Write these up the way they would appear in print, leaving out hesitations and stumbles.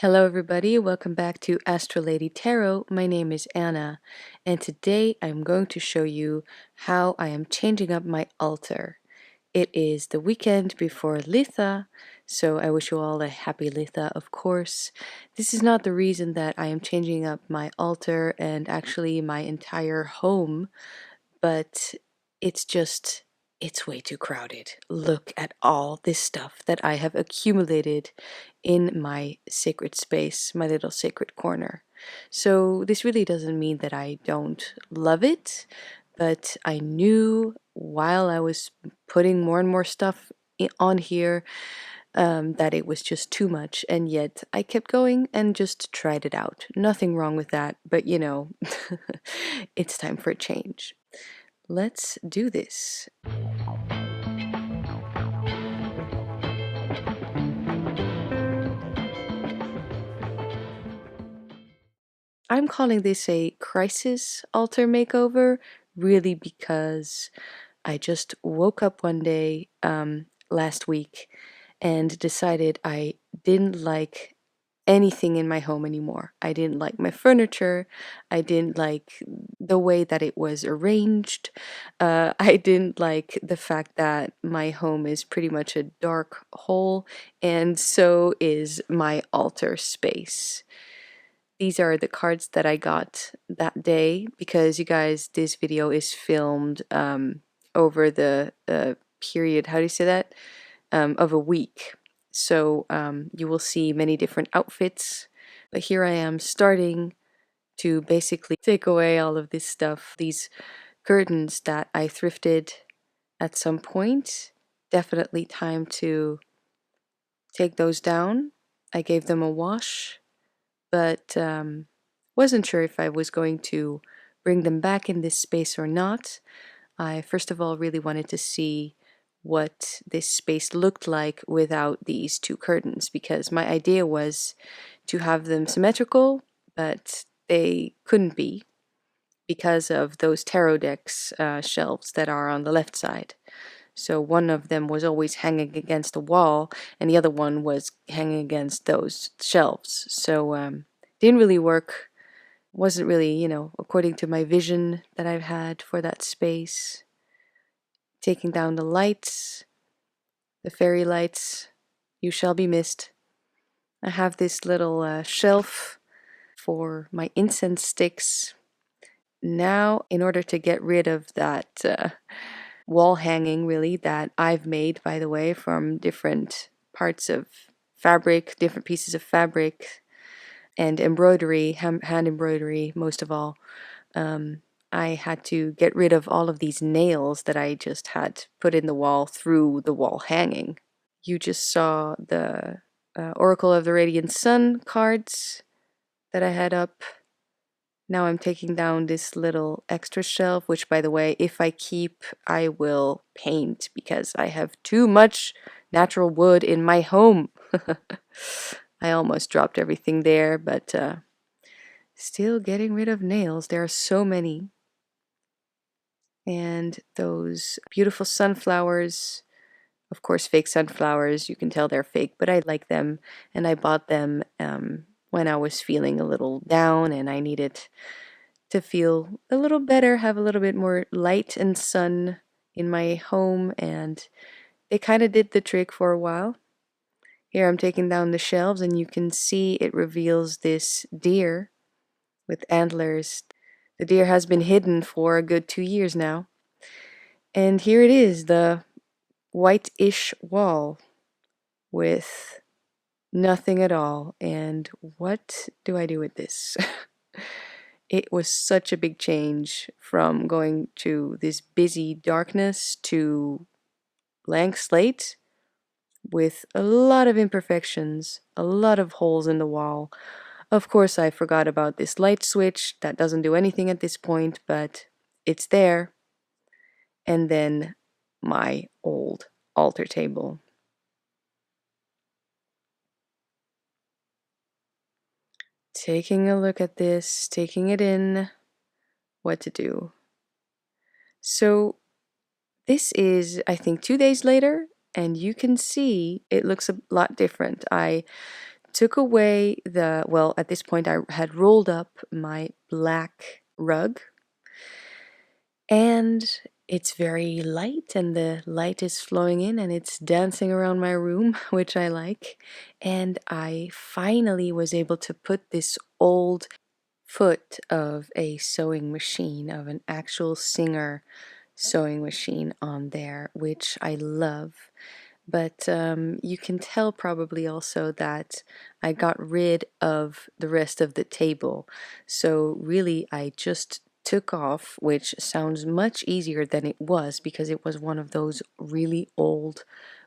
Hello everybody, welcome back to Astralladytarot. My name is Anna, and today I'm going to show you how I am changing up my altar. It is the weekend before Litha, so I wish you all a happy Litha, of course. This is not the reason that I am changing up my altar and actually my entire home, but it's way too crowded. Look at all this stuff that I have accumulated in my sacred space, my little sacred corner. So this really doesn't mean that I don't love it, but I knew while I was putting more and more stuff on here that it was just too much, and yet I kept going and just tried it out. Nothing wrong with that, but you know, it's time for a change. Let's do this. I'm calling this a crisis altar makeover, really because I just woke up one day last week and decided I didn't like anything in my home anymore. I didn't like my furniture. I didn't like the way that it was arranged. I didn't like the fact that my home is pretty much a dark hole, and so is my altar space. These are the cards that I got that day because you guys, this video is filmed over the period, how do you say that? Of a week. So you will see many different outfits. But here I am starting to basically take away all of this stuff, these curtains that I thrifted at some point. Definitely time to take those down. I gave them a wash, but wasn't sure if I was going to bring them back in this space or not. I first of all really wanted to see what this space looked like without these two curtains, because my idea was to have them symmetrical, but they couldn't be because of those tarot decks shelves that are on the left side. So one of them was always hanging against the wall, and the other one was hanging against those shelves. So didn't really work. Wasn't really, you know, according to my vision that I've had for that space. Taking down the lights, the fairy lights, you shall be missed. I have this little shelf for my incense sticks. Now, in order to get rid of that wall hanging, really, that I've made, by the way, from different parts of fabric, different pieces of fabric, and embroidery, hand embroidery, most of all, I had to get rid of all of these nails that I just had put in the wall through the wall hanging. You just saw the Oracle of the Radiant Sun cards that I had up. Now I'm taking down this little extra shelf, which, by the way, if I keep, I will paint because I have too much natural wood in my home. I almost dropped everything there, but still getting rid of nails. There are so many. And those beautiful sunflowers, of course, fake sunflowers, you can tell they're fake, but I like them, and I bought them when I was feeling a little down and I needed to feel a little better, have a little bit more light and sun in my home, and they kind of did the trick for a while. Here I'm taking down the shelves, and you can see it reveals this deer with antlers. The deer has been hidden for a good 2 years now. And here it is, the white-ish wall with nothing at all. And what do I do with this? It was such a big change from going to this busy darkness to blank slate with a lot of imperfections, a lot of holes in the wall. Of course, I forgot about this light switch that doesn't do anything at this point, but it's there. And then my old altar table. Taking a look at this, taking it in, what to do. So this is, I think, 2 days later, and you can see it looks a lot different. I took away well, at this point I had rolled up my black rug, and it's very light, and the light is flowing in and it's dancing around my room, which I like. And I finally was able to put this old foot of a sewing machine, of an actual Singer sewing machine on there, which I love. But you can tell probably also that I got rid of the rest of the table. So really I just took off, which sounds much easier than it was, because it was one of those really old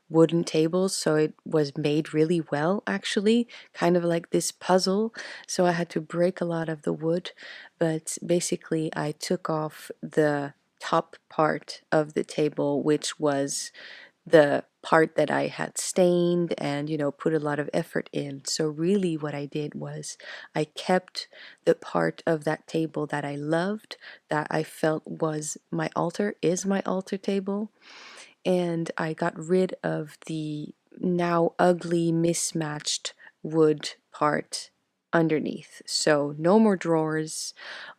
wooden tables, so it was made really well, actually, kind of like this puzzle. So I had to break a lot of the wood, but basically I took off the top part of the table, which was the part that I had stained and, put a lot of effort in. So really what I did was I kept the part of that table that I loved, that I felt was my altar, is my altar table, and I got rid of the now ugly mismatched wood part underneath. So no more drawers.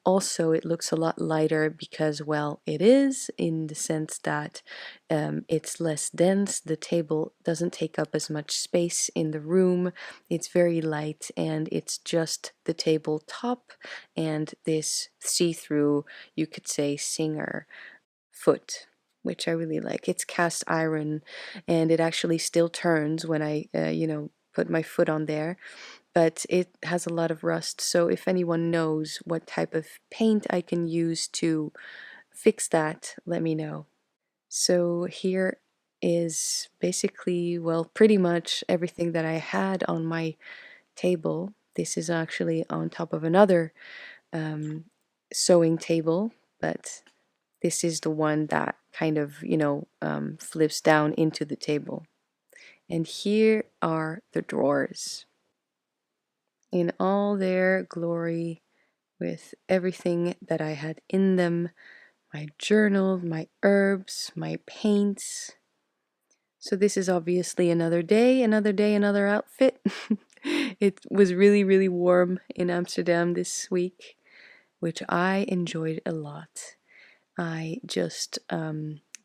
Also, it looks a lot lighter because, well, it is, in the sense that it's less dense. The table doesn't take up as much space in the room. It's very light, and it's just the table top and this see-through, you could say, Singer foot, which I really like. It's cast iron, and it actually still turns when I, put my foot on there, but it has a lot of rust. So if anyone knows what type of paint I can use to fix that, let me know. So here is basically, well, pretty much everything that I had on my table. This is actually on top of another sewing table, but this is the one that kind of, flips down into the table. And here are the drawers in all their glory, with everything that I had in them, my journal, my herbs, my paints. So this is obviously another day, another outfit. It was really, really warm in Amsterdam this week, which I enjoyed a lot. I just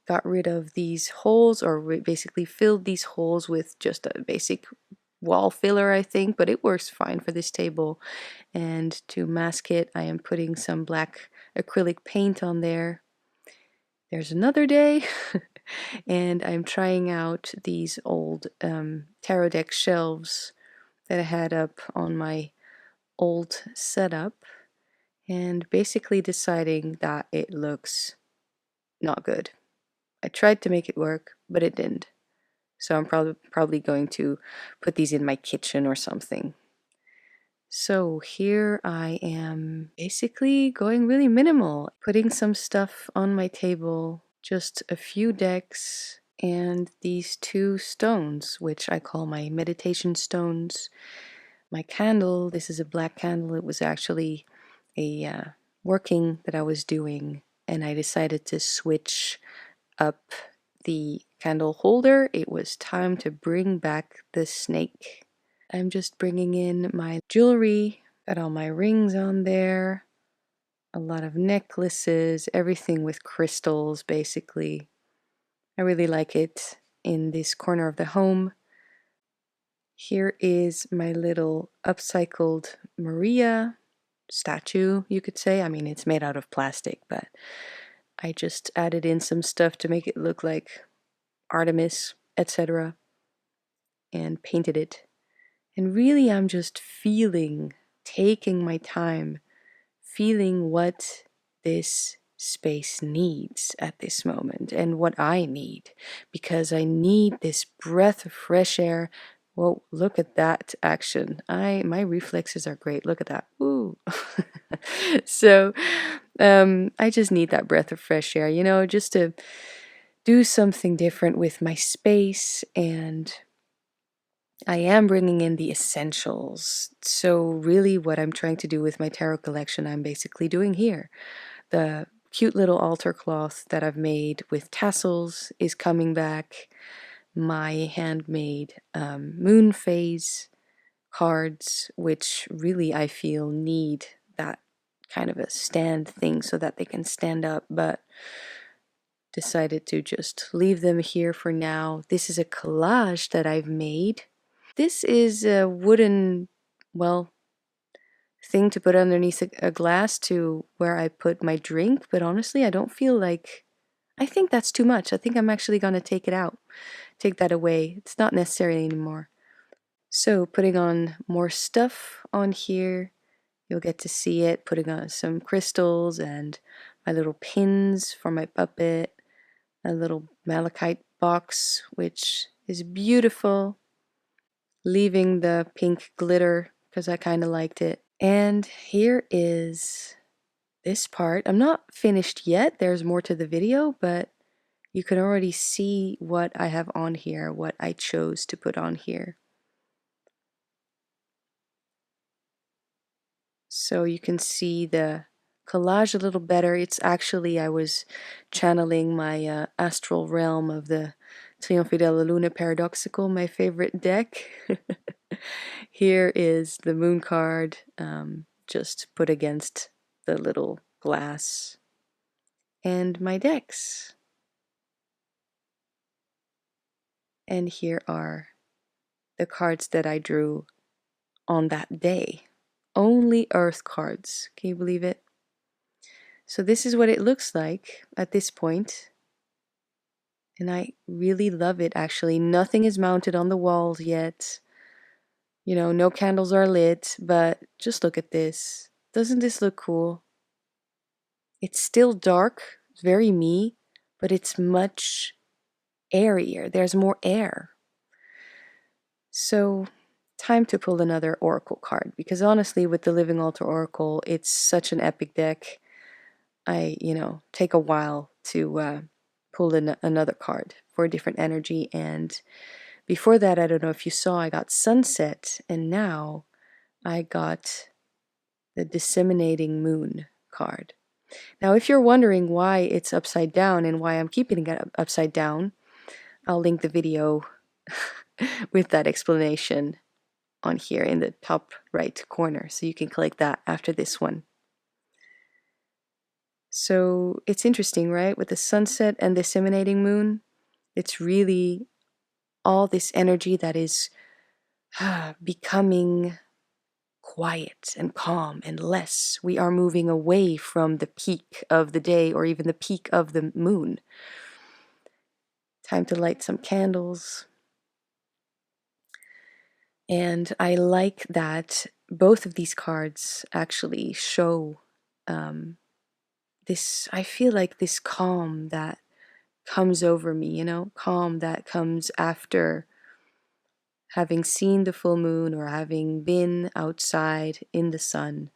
got rid of these holes, or basically filled these holes with just a basic wall filler, I think, but it works fine for this table. And to mask it, I am putting some black acrylic paint on there. There's another day. And I'm trying out these old tarot deck shelves that I had up on my old setup, and basically deciding that it looks not good. I tried to make it work, but it didn't. So I'm probably going to put these in my kitchen or something. So here I am, basically going really minimal, putting some stuff on my table, just a few decks and these two stones, which I call my meditation stones. My candle, this is a black candle. It was actually a working that I was doing, and I decided to switch up the candle holder. It was time to bring back the snake. I'm just bringing in my jewelry, got all my rings on there, a lot of necklaces, everything with crystals basically. I really like it in this corner of the home. Here is my little upcycled Maria statue, you could say. I mean, it's made out of plastic, but I just added in some stuff to make it look like Artemis, etc., and painted it. And really, I'm just taking my time, feeling what this space needs at this moment and what I need, because I need this breath of fresh air. Whoa, look at that action. My reflexes are great. Look at that. Ooh. So, I just need that breath of fresh air, just to do something different with my space. And I am bringing in the essentials. So really what I'm trying to do with my tarot collection, I'm basically doing here. The cute little altar cloth that I've made with tassels is coming back. My handmade moon phase cards, which really I feel need that kind of a stand thing so that they can stand up, but decided to just leave them here for now. This is a collage that I've made. This is a wooden, well, thing to put underneath a glass to where I put my drink, but honestly, I don't feel like, I think that's too much. I think I'm actually going to take it out, take that away. It's not necessary anymore. So putting on more stuff on here, you'll get to see it, putting on some crystals and my little pins for my puppet, a little malachite box, which is beautiful, leaving the pink glitter because I kind of liked it. And here is this part. I'm not finished yet, there's more to the video, but you can already see what I have on here, what I chose to put on here. So you can see the collage a little better. It's actually, I was channeling my astral realm of the Triomphe della Luna Paradoxical, my favorite deck. Here is the moon card, just put against the little glass, and my decks. And here are the cards that I drew on that day. Only Earth cards. Can you believe it? So this is what it looks like at this point. And I really love it, actually. Nothing is mounted on the walls yet. You know, no candles are lit, but just look at this. Doesn't this look cool? It's still dark, very me, but it's much airier. There's more air. So, time to pull another Oracle card, because honestly, with the Living Altar Oracle, it's such an epic deck. I, take a while to pull in another card for a different energy. And before that, I don't know if you saw, I got Sunset, and now I got the Disseminating Moon card. Now, if you're wondering why it's upside down and why I'm keeping it upside down, I'll link the video with that explanation on here in the top right corner, so you can click that after this one. So it's interesting, right? With the sunset and disseminating moon, it's really all this energy that is becoming quiet and calm and less. We are moving away from the peak of the day or even the peak of the moon. Time to light some candles. And I like that both of these cards actually show this, I feel like this calm that comes over me, calm that comes after having seen the full moon or having been outside in the sun.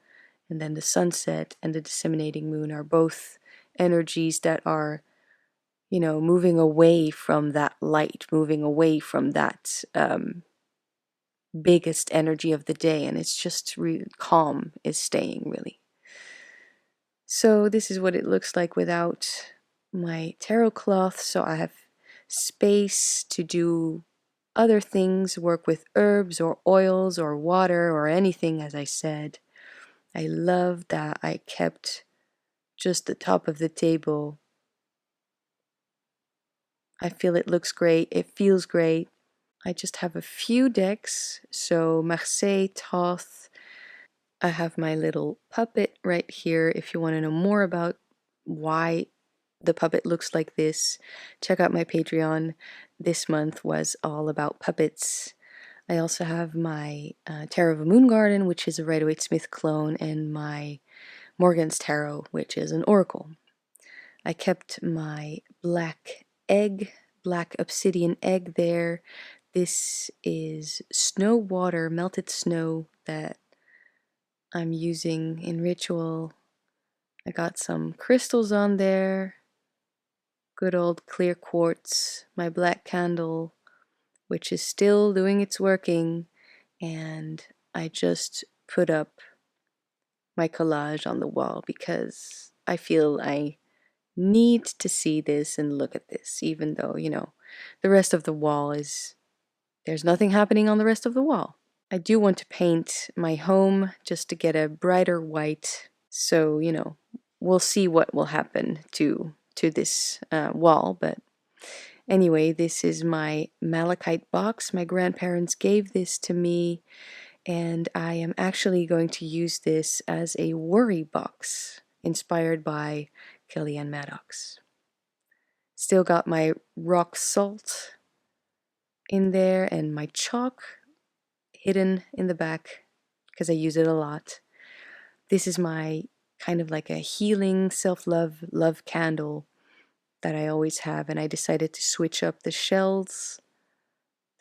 And then the sunset and the disseminating moon are both energies that are, moving away from that light, moving away from that biggest energy of the day. And it's just really calm is staying, really. So this is what it looks like without my tarot cloth. So I have space to do other things, work with herbs or oils or water or anything, as I said. I love that I kept just the top of the table. I feel it looks great. It feels great. I just have a few decks. So Marseille, Thoth. I have my little puppet right here. If you want to know more about why the puppet looks like this, check out my Patreon. This month was all about puppets. I also have my Tarot of a Moon Garden, which is a Rider-Waite-Smith clone, and my Morgan's Tarot, which is an oracle. I kept my black obsidian egg there. This is snow water, melted snow that I'm using in ritual. I got some crystals on there, good old clear quartz, my black candle, which is still doing its working, and I just put up my collage on the wall because I feel I need to see this and look at this, even though, the rest of the wall is, there's nothing happening on the rest of the wall. I do want to paint my home just to get a brighter white. So, we'll see what will happen to this wall. But anyway, this is my malachite box. My grandparents gave this to me, and I am actually going to use this as a worry box inspired by Kellyanne Maddox. Still got my rock salt in there and my chalk hidden in the back because I use it a lot. This is my kind of like a healing self-love candle that I always have, and I decided to switch up the shells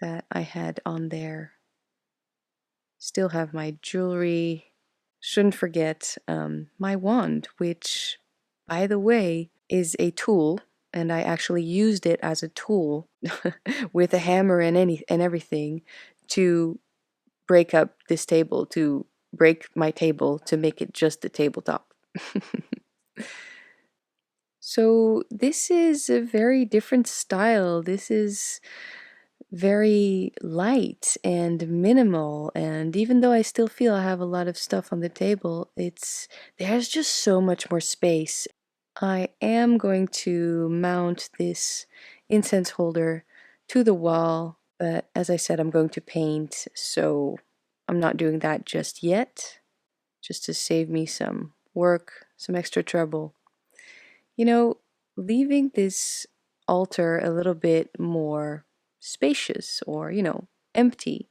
that I had on there. Still have my jewelry. Shouldn't forget my wand, which, by the way, is a tool, and I actually used it as a tool with a hammer and everything to break up this table, to break my table to make it just the tabletop. So this is a very different style. This is very light and minimal, and even though I still feel I have a lot of stuff on the table, there's just so much more space. I am going to mount this incense holder to the wall, but as I said, I'm going to paint, so I'm not doing that just yet, just to save me some work, some extra trouble. Leaving this altar a little bit more spacious or, empty,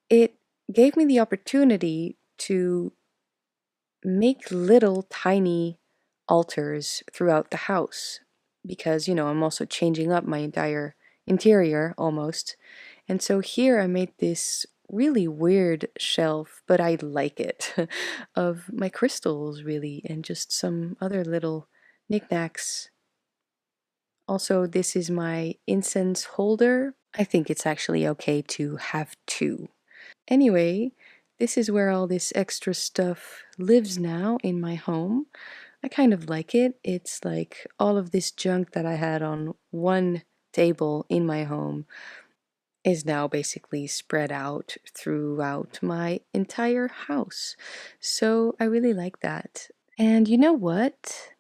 it gave me the opportunity to make little tiny altars throughout the house because, I'm also changing up my entire interior almost. And so here I made this really weird shelf, but I like it, of my crystals really, and just some other little knickknacks. Also, this is my incense holder. I think it's actually okay to have two. Anyway, this is where all this extra stuff lives now in my home. I kind of like it. It's like all of this junk that I had on one table in my home is now basically spread out throughout my entire house. So I really like that. And you know what?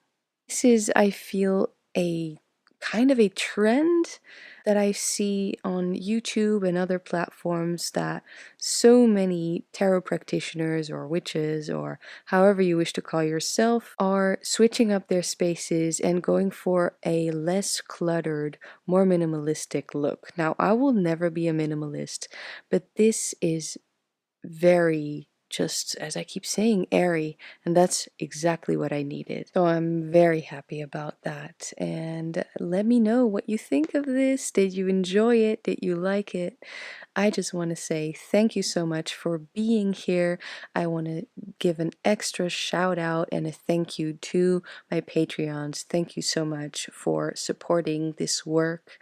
This is, I feel, a kind of a trend that I see on YouTube and other platforms, that so many tarot practitioners or witches, or however you wish to call yourself, are switching up their spaces and going for a less cluttered, more minimalistic look. Now, I will never be a minimalist, but this is very, just as I keep saying, airy, and that's exactly what I needed. So I'm very happy about that. And let me know what you think of this. Did you enjoy it? Did you like it? I just want to say thank you so much for being here. I want to give an extra shout out and a thank you to my Patreons. Thank you so much for supporting this work,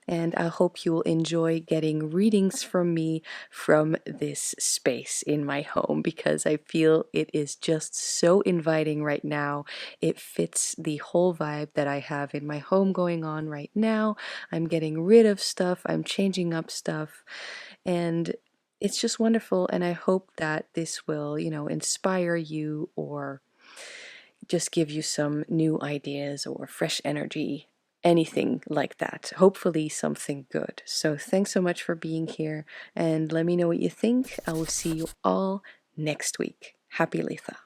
and I hope you will enjoy getting readings from me from this space in my home, because I feel it is just so inviting right now. It fits the whole vibe that I have in my home going on right now. I'm getting rid of stuff, I'm changing up stuff, and it's just wonderful. And I hope that this will, inspire you, or just give you some new ideas or fresh energy, anything like that. Hopefully something good. So thanks so much for being here, and let me know what you think. I will see you all next week. Happy Litha.